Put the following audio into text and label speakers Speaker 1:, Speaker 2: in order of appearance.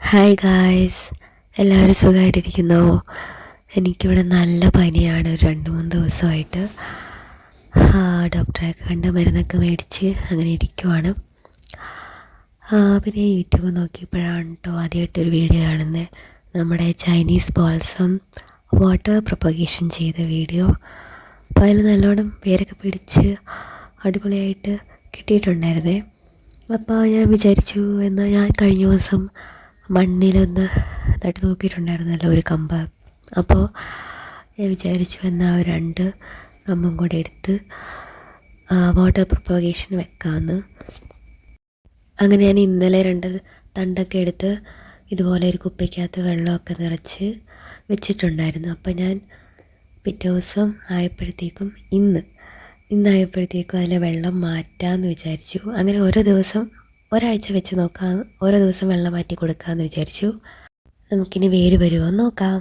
Speaker 1: Hi guys, എല്ലാവരും സുഖമായിട്ടിരിക്കുന്നോ? എനിക്കിവിടെ നല്ല പനിയാണ്. 2-3 ദിവസമായിട്ട് ഡോക്ടറെ കണ്ട് മരുന്നൊക്കെ മേടിച്ച് അങ്ങനെ ഇരിക്കുവാണ്. പിന്നെ യൂട്യൂബ് നോക്കിയപ്പോഴാണ് കേട്ടോ ആദ്യമായിട്ടൊരു വീഡിയോ കാണുന്നത്. നമ്മുടെ ചൈനീസ് ബോൾസം വാട്ടർ പ്രൊപ്പഗേഷൻ ചെയ്ത വീഡിയോ. അപ്പോൾ അതിൽ നല്ലോണം പേരൊക്കെ പിടിച്ച് അടിപൊളിയായിട്ട് കിട്ടിയിട്ടുണ്ടായിരുന്നേ. അപ്പോൾ ഞാൻ വിചാരിച്ചു, എന്നാൽ ഞാൻ കഴിഞ്ഞ ദിവസം മണ്ണിലൊന്ന് തട്ടി നോക്കിയിട്ടുണ്ടായിരുന്നല്ലോ ഒരു കമ്പ്. അപ്പോൾ ഞാൻ വിചാരിച്ചു എന്നാൽ 2 കമ്പും കൂടെ എടുത്ത് വാട്ടർ പ്രൊപ്പഗേഷൻ വെക്കാമെന്ന്. അങ്ങനെ ഞാൻ ഇന്നലെ 2 തണ്ടൊക്കെ എടുത്ത് ഇതുപോലെ ഒരു കുപ്പിക്കകത്ത് വെള്ളമൊക്കെ നിറച്ച് വെച്ചിട്ടുണ്ടായിരുന്നു. അപ്പോൾ ഞാൻ പിറ്റേ ദിവസം ആയപ്പോഴത്തേക്കും ഇന്നായപ്പോഴത്തേക്കും അതിലെ വെള്ളം മാറ്റാമെന്ന് വിചാരിച്ചു. അങ്ങനെ ഓരോ ദിവസം ഒരാഴ്ച വെച്ച് നോക്കാം, ഓരോ ദിവസം വെള്ളം മാറ്റി കൊടുക്കാമെന്ന് വിചാരിച്ചു. നമുക്കിനി വേര് വരുമോ എന്ന് നോക്കാം.